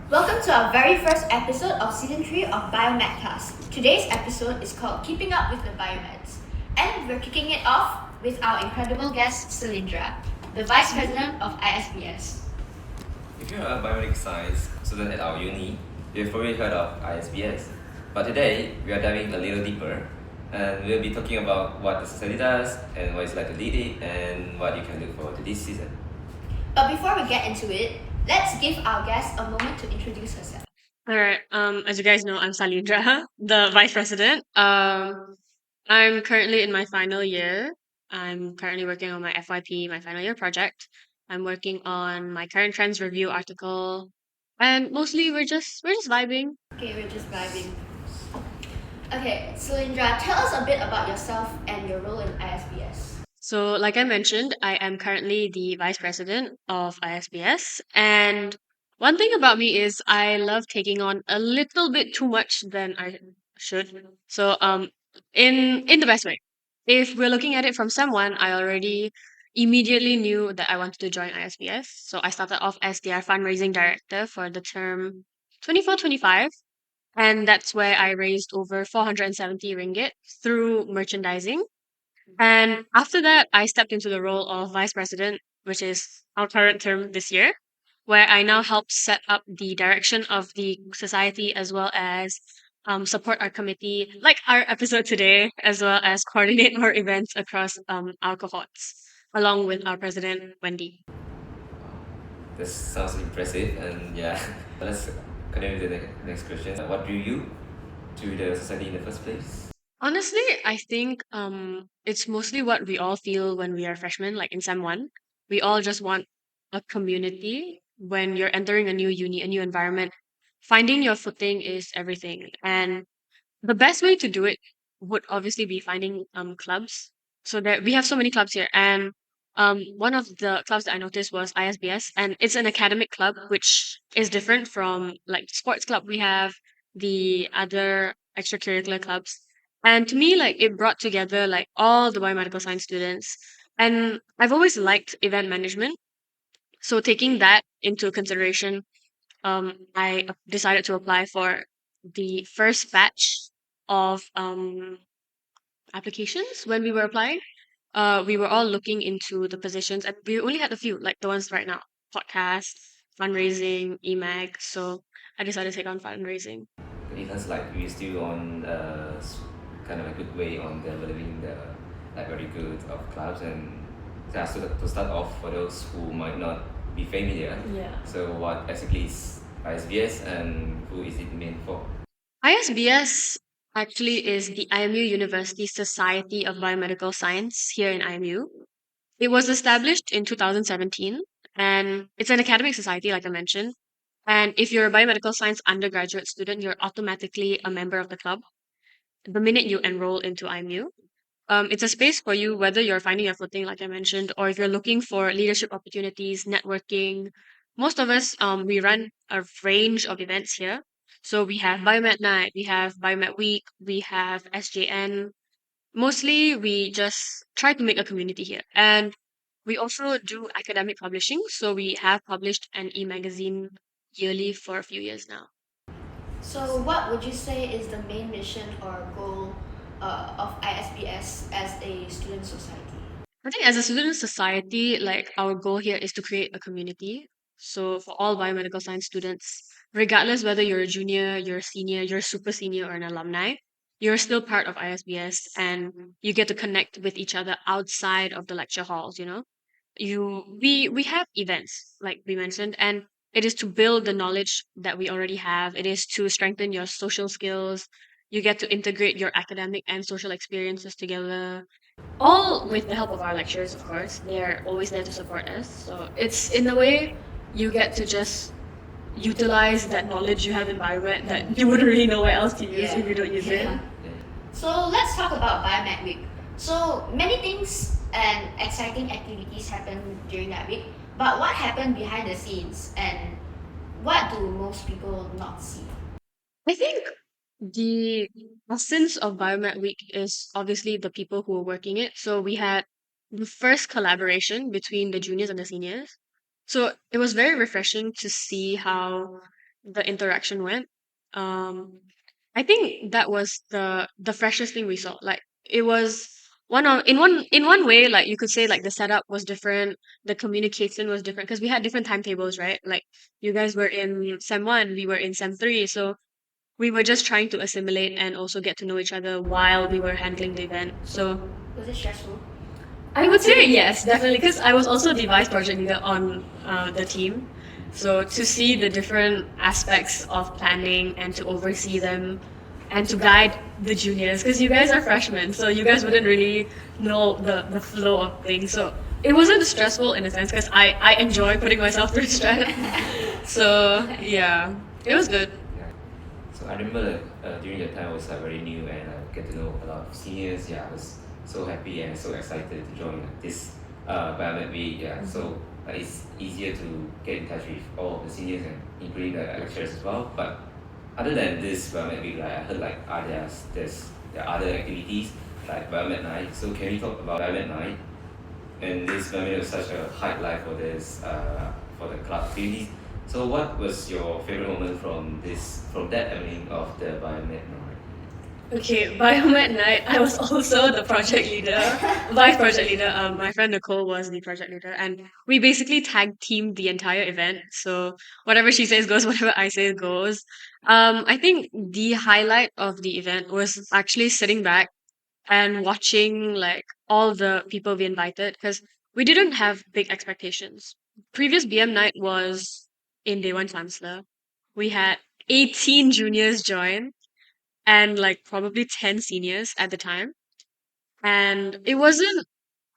Welcome to our very first episode of Season 3 of Biomedical. Today's episode is called Keeping Up with the Biomeds. And we're kicking it off with our incredible guest, Cylindra, the Vice President of ISBS. If you're a biomedical science student at our uni, you've probably heard of ISBS. But today, we are diving a little deeper, and we'll be talking about what the society does, and what it's like to lead it, and what you can look forward to this season. But before we get into it, let's give our guest a moment to introduce herself. All right. As you guys know, I'm Salindra, the vice president. I'm currently in my final year. I'm currently working on my FYP, my final year project. I'm working on my current trends review article, and mostly we're just vibing. Okay, we're just vibing. Okay, Cylindra, tell us a bit about yourself and your role in ISBS. So, like I mentioned, I am currently the vice president of ISBS, and one thing about me is I love taking on a little bit too much than I should. So, in the best way. If we're looking at it from someone, I already immediately knew that I wanted to join ISBS. So I started off as their fundraising director for the term 24-25, and that's where I raised over 470 ringgit through merchandising. And after that, I stepped into the role of vice president, which is our current term this year, where I now help set up the direction of the society as well as support our committee, like our episode today, as well as coordinate our events across our cohorts, along with our president, Wendy. This sounds impressive, and yeah, let's continue with the next question. What drew you to the society in the first place? Honestly, I think it's mostly what we all feel when we are freshmen, like in Sem 1. We all just want a community when you're entering a new uni, a new environment. Finding your footing is everything. And the best way to do it would obviously be finding clubs. So that we have so many clubs here. And one of the clubs that I noticed was ISBS, and it's an academic club, which is different from like sports club we have, the other extracurricular clubs. And to me, like it brought together like all the biomedical science students. And I've always liked event management. So taking that into consideration, I decided to apply for the first batch of applications when we were applying. We were all looking into the positions, and we only had a few, like the ones right now: podcast, fundraising, EMAG. So I decided to take on fundraising. It has like we're still on kind of a good way on developing the like very good of clubs, and just to start off for those who might not be familiar. Yeah. So what exactly is ISBS and who is it meant for? ISBS actually is the IMU University Society of Biomedical Science here in IMU. It was established in 2017, and it's an academic society, like I mentioned. And if you're a biomedical science undergraduate student, you're automatically a member of the club the minute you enroll into IMU. It's a space for you, whether you're finding your footing, like I mentioned, or if you're looking for leadership opportunities, networking. Most of us, we run a range of events here. So we have Biomed Night, we have Biomed Week, we have SJN. Mostly, we just try to make a community here. And we also do academic publishing. So we have published an e-magazine yearly for a few years now. So, what would you say is the main mission or goal of ISBS as a student society? I think as a student society, like our goal here is to create a community. So for all biomedical science students, regardless whether you're a junior, you're a senior, you're a super senior or an alumni, you're still part of ISBS and you get to connect with each other outside of the lecture halls, you know? We have events, like we mentioned, and it is to build the knowledge that we already have. It is to strengthen your social skills. You get to integrate your academic and social experiences together all with the help of our lecturers, of course. They're always there to support us. So it's in a way you get to just utilize that knowledge you have in biomed that you wouldn't really know where else to use if you don't use it. Yeah. So let's talk about Biomed Week. So many things and exciting activities happen during that week, but what happened behind the scenes and what do most people not see? I think the essence of Biomed Week is obviously the people who are working it. So we had the first collaboration between the juniors and the seniors. So it was very refreshing to see how the interaction went. Um, I think that was the freshest thing we saw. Like it was one way, like you could say like the setup was different, the communication was different because we had different timetables, right? Like you guys were in sem one, we were in sem three, so we were just trying to assimilate and also get to know each other while we were handling the event. So Was it stressful? I would say yes, definitely, because I was also the vice project leader on the team. So to see the different aspects of planning and to oversee them and to guide the juniors, because you guys are freshmen, so you guys wouldn't really know the flow of things. So it wasn't stressful in a sense because I enjoy putting myself through stress. So yeah, it was good. Yeah. So I remember like, during that time I was very new and get to know a lot of seniors. Yeah, I was so happy and so excited to join this Biomed week. Yeah, so it's easier to get in touch with all the seniors and including the lecturers as well. But other than this Biomed week, like, I heard like there are other activities like Biomed night. So can we talk about Biomed night? And this Biomed was such a highlight for this for the club activities. So what was your favorite moment from that evening of the Biomed night? Okay, Biomed night. I was also the project leader, vice project leader. My friend Nicole was the project leader, and we basically tag teamed the entire event. So whatever she says goes, whatever I say goes. I think the highlight of the event was actually sitting back and watching like all the people we invited because we didn't have big expectations. Previous BM night was in Day One Chancellor. We had 18 juniors join and like probably 10 seniors at the time. And it wasn't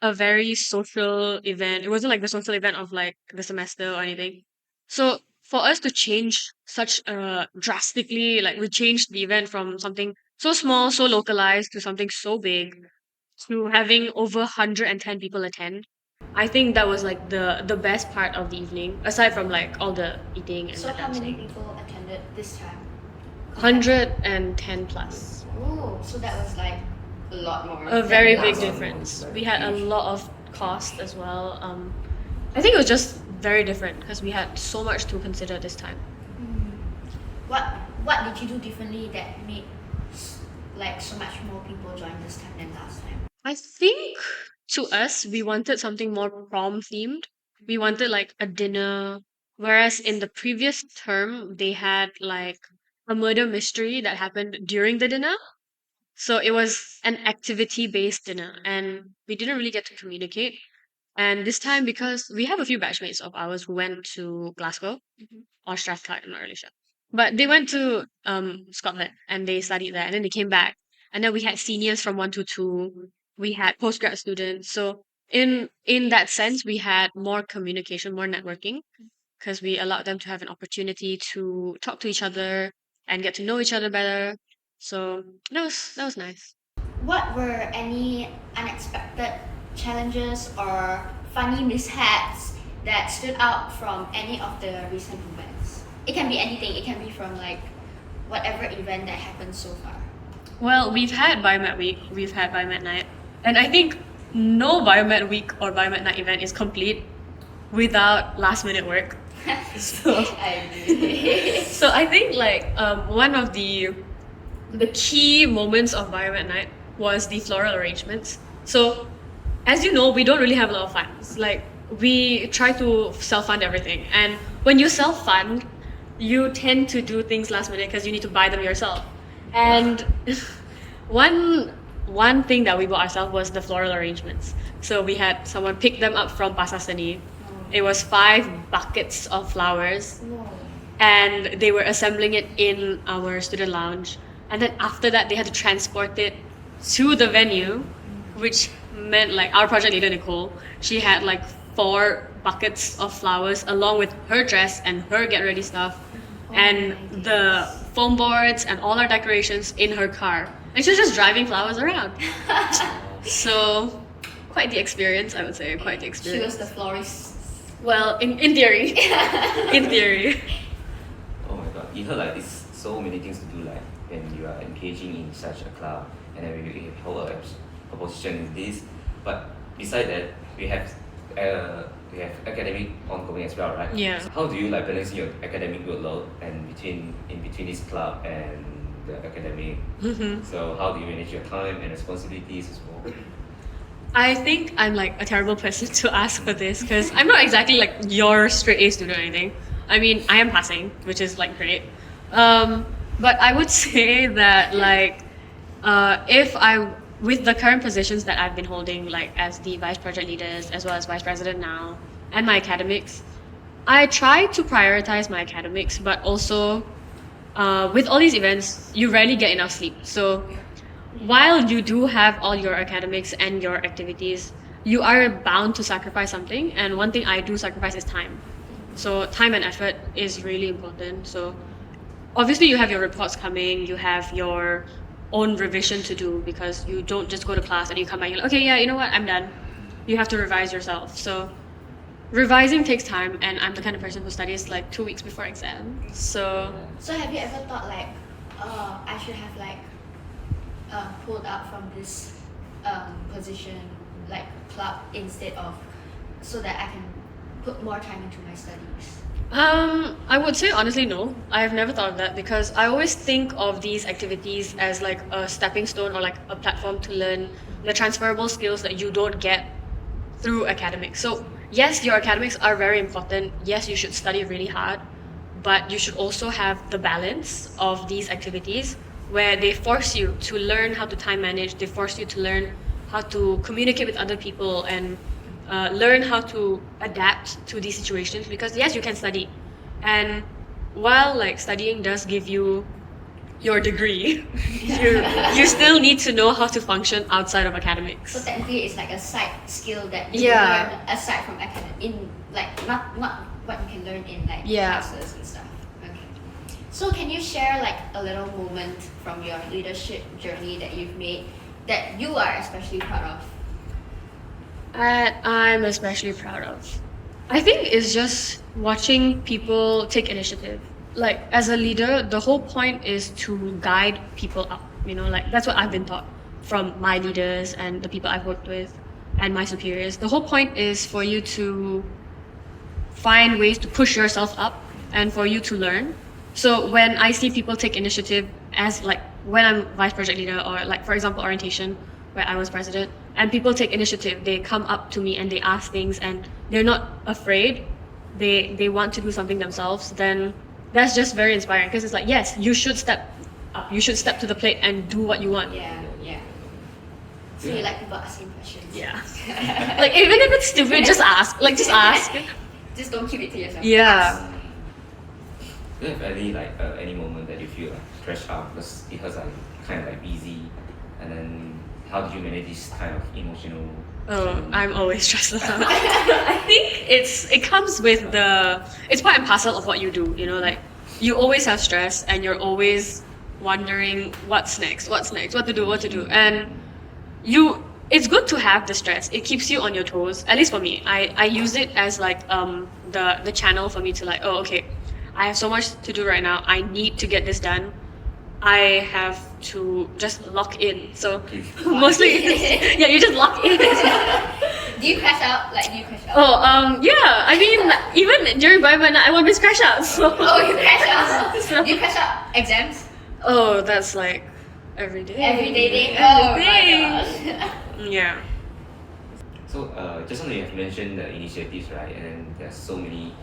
a very social event. It wasn't like the social event of like the semester or anything. So for us to change such drastically, like we changed the event from something so small, so localized to something so big to having over 110 people attend. I think that was like the best part of the evening, aside from like all the eating and So the how many dancing. people attended this time? 110 plus. Oh, so that was like a lot more. A than very last big time. difference. We had a lot of cost as well. I think it was just very different because we had so much to consider this time. What What did you do differently that made like so much more people join this time than last time? I think to us, we wanted something more prom themed. We wanted like a dinner, whereas in the previous term, they had like a murder mystery that happened during the dinner. So it was an activity based dinner, and we didn't really get to communicate. And this time, because we have a few batchmates of ours who went to Glasgow or Strathclyde, I'm not really sure. But they went to Scotland and they studied there, and then they came back. And then we had seniors from 1 to 2. We had postgrad students. So in that sense, we had more communication, more networking, because we allowed them to have an opportunity to talk to each other and get to know each other better. So that was nice. What were any unexpected challenges or funny mishaps that stood out from any of the recent events? It can be anything. It can be from like whatever event that happened so far. Well, we've had Biomed Week, we've had Biomed Night, and I think no Biomed Week or Biomed Night event is complete without last minute work. So, I agree. so I think like one of the key moments of Biomed Night was the floral arrangements. So as you know, we don't really have a lot of funds. Like we try to self-fund everything, and when you self-fund, you tend to do things last minute because you need to buy them yourself. And one thing that we bought ourselves was the floral arrangements. So we had someone pick them up from Pasar Seni. It was 5 buckets of flowers, Whoa. and they were assembling it in our student lounge. And then after that, they had to transport it to the venue, which meant like our project leader Nicole, she had like 4 buckets of flowers along with her dress and her get ready stuff, and the foam boards and all our decorations in her car. And she was just driving flowers around. So quite the experience, I would say. Quite the She experience. was the florist. Well, in theory, in theory. Oh my god, you heard like this so many things to do like when you are engaging in such a club and then we hold a position in this. But beside that, we have we have academic ongoing as well, right? Yeah. So how do you like balance your academic workload and in between this club and the academic? So how do you manage your time and responsibilities as well? I think I'm like a terrible person to ask for this because I'm not exactly like your straight A student or anything. I mean, I am passing, which is like great. But I would say that like if I with the current positions that I've been holding, like as the vice project leaders as well as vice president now, and my academics, I try to prioritize my academics, but also with all these events, you rarely get enough sleep. So while you do have all your academics and your activities, you are bound to sacrifice something. And one thing I do sacrifice is time. So time and effort is really important. So obviously you have your reports coming, you have your own revision to do because you don't just go to class and you come back and you're like, okay, yeah, you know what, I'm done. You have to revise yourself. So revising takes time, and I'm the kind of person who studies like 2 weeks before exam. So have you ever thought like, I should have like pulled out from this position, like club, instead of, so that I can put more time into my studies? I would say honestly no. I've never thought of that because I always think of these activities as like a stepping stone or like a platform to learn the transferable skills that you don't get through academics. So yes, your academics are very important. Yes, you should study really hard, but you should also have the balance of these activities where they force you to learn how to time manage, they force you to learn how to communicate with other people and learn how to adapt to these situations, because yes, you can study, and while like studying does give you your degree, you still need to know how to function outside of academics. So technically, it's like a side skill that you Yeah. learn aside from academic, in like not what you can learn in like Yeah. classes and stuff. Okay. So can you share like a little moment from your leadership journey that you've made that you are especially proud of? That I'm especially proud of, I think, is just watching people take initiative. Like as a leader, the whole point is to guide people up. You know, like that's what I've been taught from my leaders and the people I've worked with and my superiors. The whole point is for you to find ways to push yourself up and for you to learn. So when I see people take initiative, as like when I'm vice project leader or like for example orientation where I was president, and people take initiative, they come up to me and they ask things and they're not afraid, they want to do something themselves, then that's just very inspiring because it's like, yes, you should step up, you should step to the plate and do what you want. Yeah. So you like people asking questions? Yeah. Like even if it's stupid, just ask. Like just ask. Just don't keep it to yourself. Yeah. Do you have any like any moment that you feel like stressed out because it was like kind of like busy, and then how did you manage this kind of emotional? I'm always stressed out. I think it comes with it's part and parcel of what you do. You know, like you always have stress and you're always wondering what's next, what to do, and it's good to have the stress. It keeps you on your toes. At least for me, I use it as like the channel for me to like, oh okay, I have so much to do right now. I need to get this done. I have to just lock in. So mostly, yeah, you just lock in. Do you crash out? Like, do you crash out? Oh, yeah. I mean, even during Biomed, I always crash out. So. Oh, you crash out? So- Do you crash out exams? Oh, that's like every day. Everyday thing? Oh Every my day. gosh. Yeah. So just now you have mentioned the initiatives, right? And then there's so many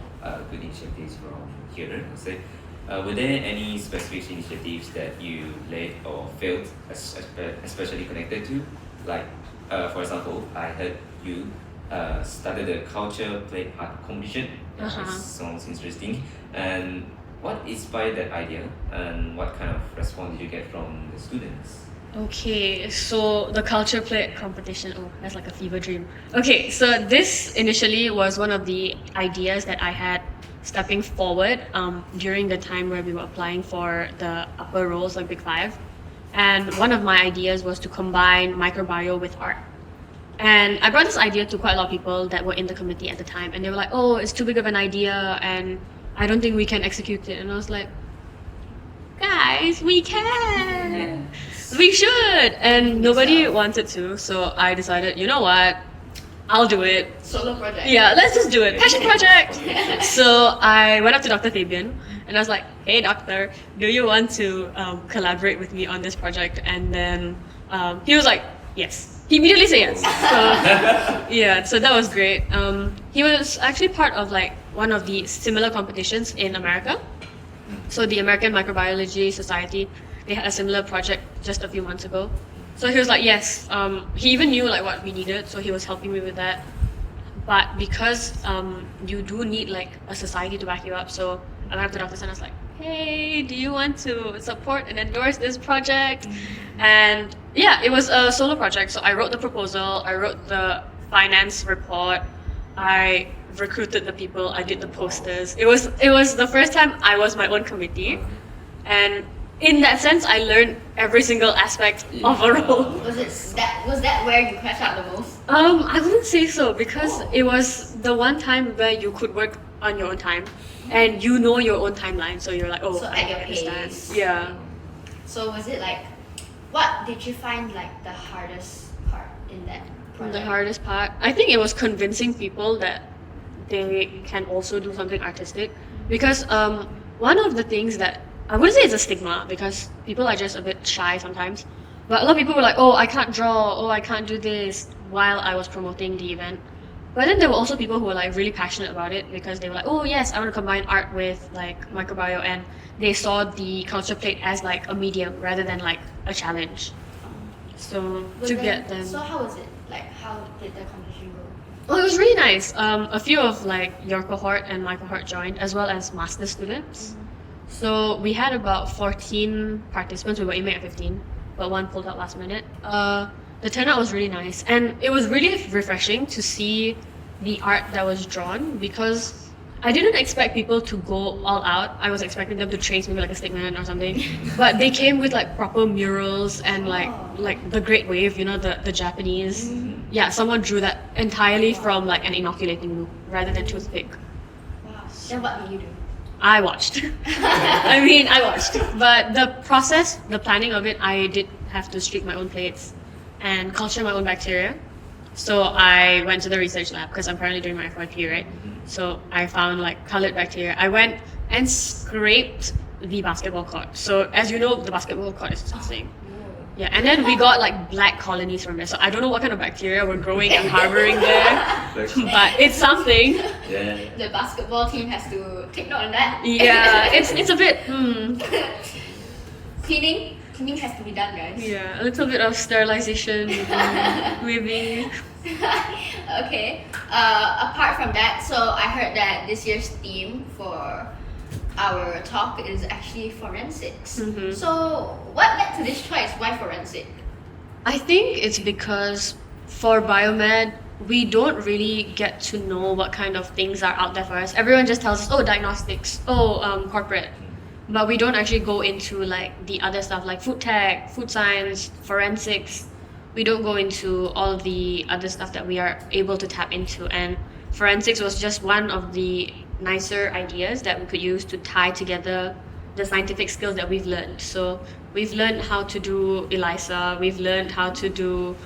good initiatives from here. Say, were there any specific initiatives that you led or failed, especially connected to? Like, for example, I heard you started a culture play art competition. Uh-huh. Sounds interesting. And what inspired that idea? And what kind of response did you get from the students? Okay, so the culture play competition. Oh, that's like a fever dream. Okay, so this initially was one of the ideas that I had stepping forward during the time where we were applying for the upper roles, like Big Five. And one of my ideas was to combine microbio with art. And I brought this idea to quite a lot of people that were in the committee at the time. And they were like, oh, it's too big of an idea and I don't think we can execute it. And I was like, guys, we can. We should. And nobody wanted to. So I decided, you know what? I'll do it. Solo project. Yeah, let's just do it. Passion project. So I went up to Dr. Fabian and I was like, "Hey, doctor, do you want to collaborate with me on this project?" And then he was like, "Yes." He immediately said yes. So yeah, so that was great. He was actually part of like one of the similar competitions in America. So the American Microbiology Society, they had a similar project just a few months ago. So he was like, yes. He even knew like what we needed, so he was helping me with that. But because you do need like a society to back you up, so I went up to Dr. Sen and I was like, "Hey, do you want to support and endorse this project?" And yeah, it was a solo project. So I wrote the proposal, I wrote the finance report, I recruited the people, I did the posters. It was the first time I was my own committee, and in that sense, I learned every single aspect of a role. Was that where you crashed out the most? I wouldn't say so because it was the one time where you could work on your own time, and you know your own timeline. So you're like, oh, So I at your understand. pace. Yeah. So was it like, what did you find like the hardest part in that project? The hardest part, I think it was convincing people that they can also do something artistic, because one of the things that I wouldn't say it's a stigma because people are just a bit shy sometimes, but a lot of people were like, "Oh, I can't draw, oh, I can't do this," while I was promoting the event. But then there were also people who were like really passionate about it because they were like, "Oh yes, I want to combine art with like microbio," and they saw the culture plate as like a medium rather than like a challenge. So But to then- get them. So how was it? Like, how did the competition go? Well, it was really nice. A few of like your cohort and my cohort joined, as well as master students. So we had about 14 participants. We were aiming at 15, but one pulled out last minute. The turnout was really nice, and it was really refreshing to see the art that was drawn, because I didn't expect people to go all out. I was expecting them to trace maybe like a stickman or something, but they came with like proper murals and like the Great Wave, you know, the Japanese. Yeah, someone drew that entirely from like an inoculating loop rather than toothpick. Wow. Then what did you do? I watched. I watched. But the process, the planning of it, I did have to streak my own plates and culture my own bacteria. So I went to the research lab because I'm currently doing my FYP, right? So I found like colored bacteria. I went and scraped the basketball court. So as you know, the basketball court is disgusting. Yeah, and then we got like black colonies from there. So I don't know what kind of bacteria were growing and harboring there, but it's something. Yeah. The basketball team has to take note on that. Yeah, it's a bit Cleaning has to be done, guys. yeah, a little bit of sterilization maybe. Okay. Apart from that, so I heard that this year's theme for our talk is actually forensics. Mhm. So what led to this choice? Why forensic? I think it's because for biomed, we don't really get to know what kind of things are out there for us. Everyone just tells us, oh, diagnostics, corporate. But we don't actually go into like the other stuff like food tech, food science, forensics. We don't go into all of the other stuff that we are able to tap into. And forensics was just one of the nicer ideas that we could use to tie together the scientific skills that we've learned. So we've learned how to do ELISA, we've learned how to do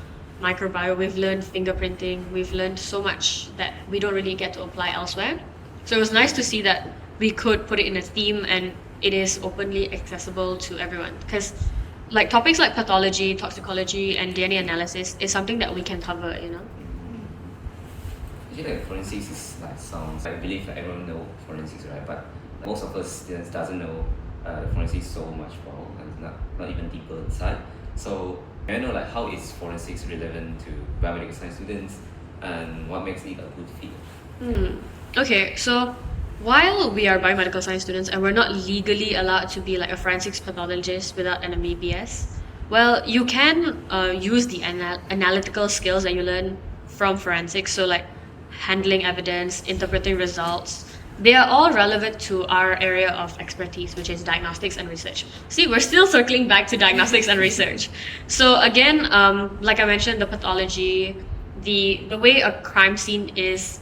microbiome, we've learned fingerprinting, we've learned so much that we don't really get to apply elsewhere. So it was nice to see that we could put it in a theme and it is openly accessible to everyone. Because like topics like pathology, toxicology, and DNA analysis is something that we can cover, you know? Actually, like forensics is like sounds. I believe that everyone know forensics, right? But most of us students doesn't know forensics so much well, and not even deeper inside. So I know like how is forensics relevant to biomedical science students, and what makes it a good fit? Okay, so while we are biomedical science students and we're not legally allowed to be like a forensics pathologist without an MBBS, well, you can use the analytical skills that you learn from forensics. So like handling evidence, interpreting results, they are all relevant to our area of expertise, which is diagnostics and research. See, we're still circling back to diagnostics and research. So again, like I mentioned, the pathology, the way a crime scene is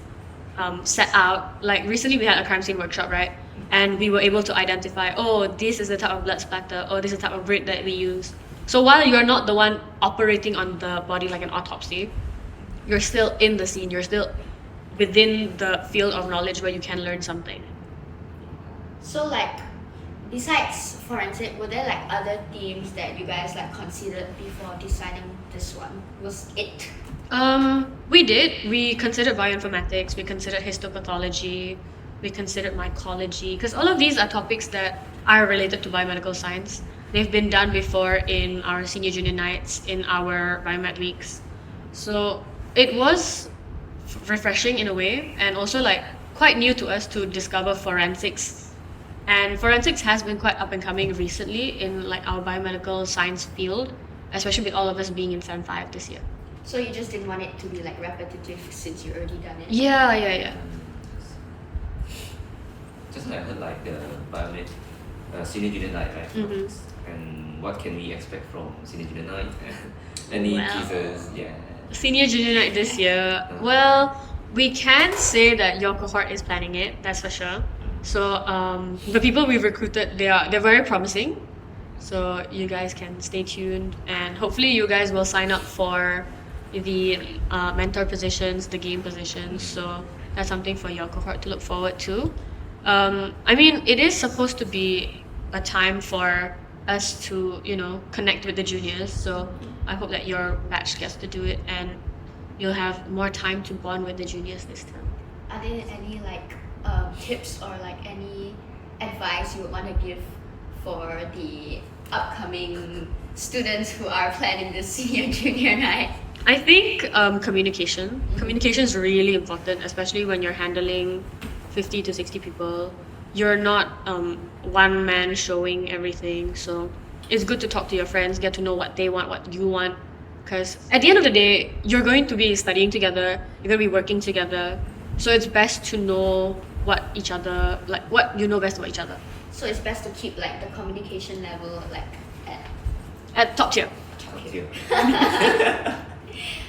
set out. Like recently we had a crime scene workshop, right? And we were able to identify, oh, this is the type of blood splatter, or this is the type of grid that we use. So while you're not the one operating on the body like an autopsy, you're still in the scene, you're still within the field of knowledge where you can learn something. So like, besides forensic, were there like other themes that you guys like considered before deciding this one? Was it? We did. We considered bioinformatics, we considered histopathology, we considered mycology, because all of these are topics that are related to biomedical science. They've been done before in our senior junior nights, in our biomed weeks. So it was refreshing in a way, and also like quite new to us to discover forensics. And forensics has been quite up and coming recently in like our biomedical science field, especially with all of us being in Sem 5 this year. So you just didn't want it to be like repetitive since you already done it? Yeah. Just like I heard like the biomed senior junior night, right? Mhm. And what can we expect from senior junior night? Any Well. teasers? Yeah. Senior junior night this year. Well, we can say that your cohort is planning it, that's for sure. So the people we've recruited, they're very promising. So you guys can stay tuned, and hopefully you guys will sign up for the mentor positions, the game positions. So that's something for your cohort to look forward to. I mean, it is supposed to be a time for us to, connect with the juniors. So I hope that your batch gets to do it, and you'll have more time to bond with the juniors this term. Are there any like tips or like any advice you would want to give for the upcoming students who are planning the senior junior night? I think communication. Communication is really important, especially when you're handling 50 to 60 people. You're not one man showing everything. So it's good to talk to your friends, get to know what they want, what you want. Because at the end of the day, you're going to be studying together, you're going to be working together. So it's best to know what each other, like what you know best about each other. So it's best to keep like the communication level like at At top tier. Thank you.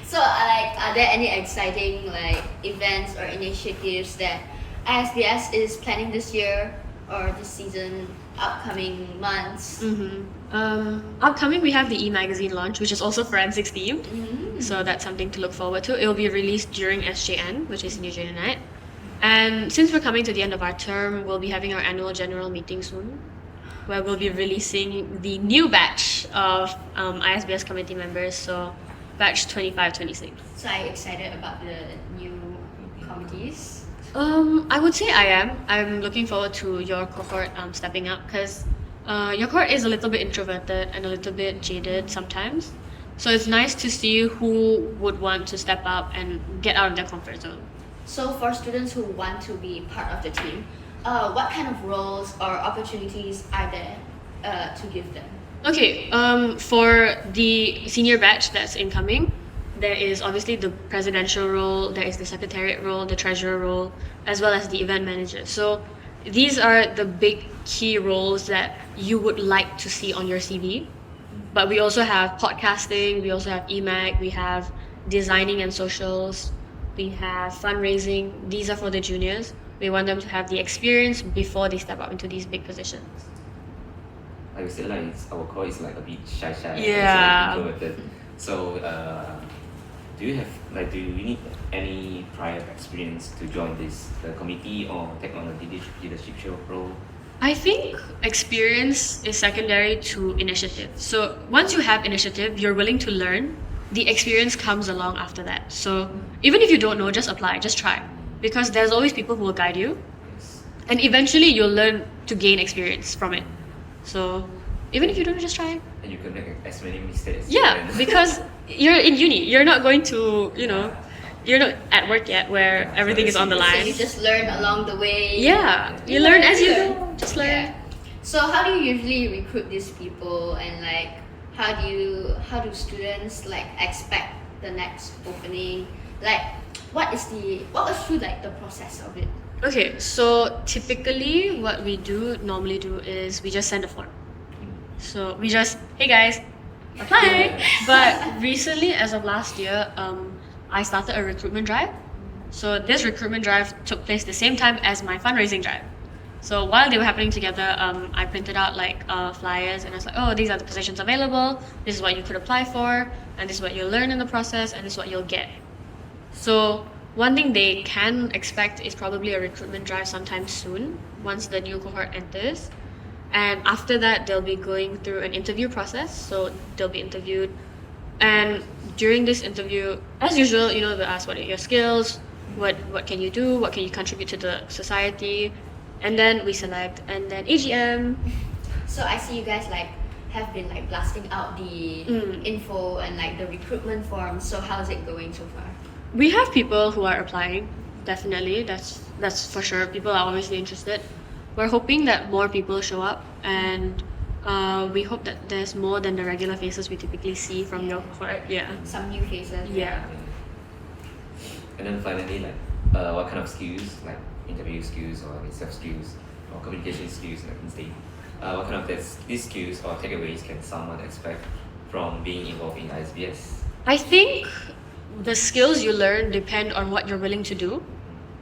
So like, are there any exciting like events or initiatives that ISBS is planning this year or this season, upcoming months? Upcoming, we have the e-magazine launch, which is also forensics themed. So that's something to look forward to. It will be released during SJN, which is Senior Junior Night. And since we're coming to the end of our term, we'll be having our annual general meeting soon, where we'll be releasing the new batch of ISBS committee members, so batch 25-26. So are you excited about the new committees? I would say I am. I'm looking forward to your cohort stepping up, because your cohort is a little bit introverted and a little bit jaded sometimes. So it's nice to see who would want to step up and get out of their comfort zone. So for students who want to be part of the team, what kind of roles or opportunities are there to give them? Okay, for the senior batch that's incoming, there is obviously the presidential role, there is the secretariat role, the treasurer role, as well as the event manager. So these are the big key roles that you would like to see on your CV. But we also have podcasting, we also have EMAG, we have designing and socials, we have fundraising. These are for the juniors. We want them to have the experience before they step up into these big positions. Like we said, like our core is like a bit shy. Yeah. It's like introverted. So do you need any prior experience to join the committee or take on a leadership role? I think experience is secondary to initiative. So once you have initiative, you're willing to learn, the experience comes along after that. So even if you don't know, just apply, just try. Because there's always people who will guide you. Yes. And eventually you'll learn to gain experience from it. So even if you don't, just try. And you can make as many mistakes. Yeah, because you're in uni. You're not going to, you're not at work yet where everything is on the So line. you just learn along the way. Yeah, you learn as you go. Just learn. Yeah. So how do you usually recruit these people, and like how do students like expect the next opening? Like what was through like the process of it? Okay, so typically what we normally do is we just send a form. So we just, hey guys, apply. But recently, as of last year, I started a recruitment drive. So this recruitment drive took place the same time as my fundraising drive. So while they were happening together, I printed out like flyers, and I was like, oh, these are the positions available. This is what you could apply for, and this is what you'll learn in the process, and this is what you'll get. So one thing they can expect is probably a recruitment drive sometime soon once the new cohort enters. And after that, they'll be going through an interview process. So they'll be interviewed. And during this interview, as usual, they'll ask what are your skills, what can you do, what can you contribute to the society, and then we select, and then AGM. So I see you guys have been blasting out the info and the recruitment forms. So how's it going so far? We have people who are applying. Definitely, that's for sure. People are obviously interested. We're hoping that more people show up, and we hope that there's more than the regular faces we typically see from your cohort. Yeah. Some new faces. Yeah. And then finally, what kind of skills, like interview skills or soft skills or communication skills, instead, what kind of these skills or takeaways can someone expect from being involved in ISBS? I think the skills you learn depend on what you're willing to do.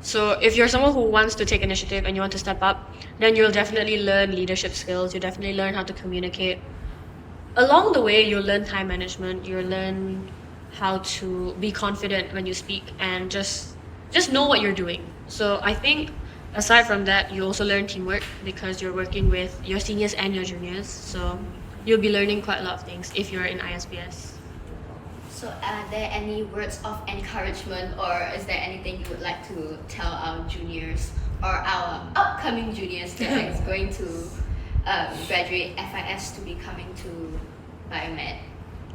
So if you're someone who wants to take initiative and you want to step up, then you'll definitely learn leadership skills. You'll definitely learn how to communicate. Along the way, you'll learn time management. You'll learn how to be confident when you speak and just know what you're doing. So I think aside from that, you also learn teamwork because you're working with your seniors and your juniors. So you'll be learning quite a lot of things if you're in ISBS. So are there any words of encouragement, or is there anything you would like to tell our juniors or our upcoming juniors that is going to graduate FIS to be coming to Biomed?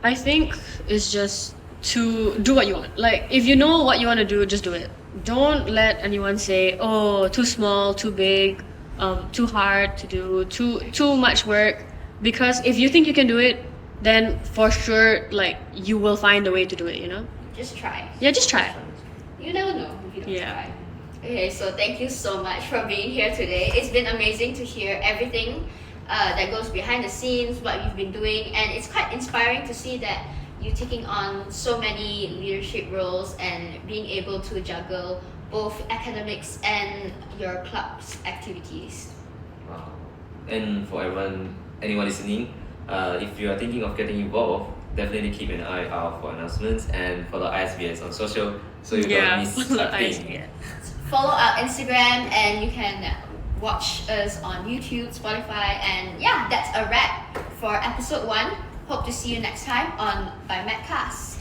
I think it's just to do what you want. Like, if you know what you want to do, just do it. Don't let anyone say, oh, too small, too big, too hard to do, too much work. Because if you think you can do it, then for sure, you will find a way to do it, Just try. Yeah, just try. You never know if you don't Yeah. try. Okay, so thank you so much for being here today. It's been amazing to hear everything that goes behind the scenes, what you've been doing, and it's quite inspiring to see that you're taking on so many leadership roles and being able to juggle both academics and your club's activities. Wow. And for anyone listening, if you are thinking of getting involved, definitely keep an eye out for announcements and follow ISBS on social so you don't miss a thing. Follow our Instagram and you can watch us on YouTube, Spotify, and yeah, that's a wrap for episode 1. Hope to see you next time on Biomedcast.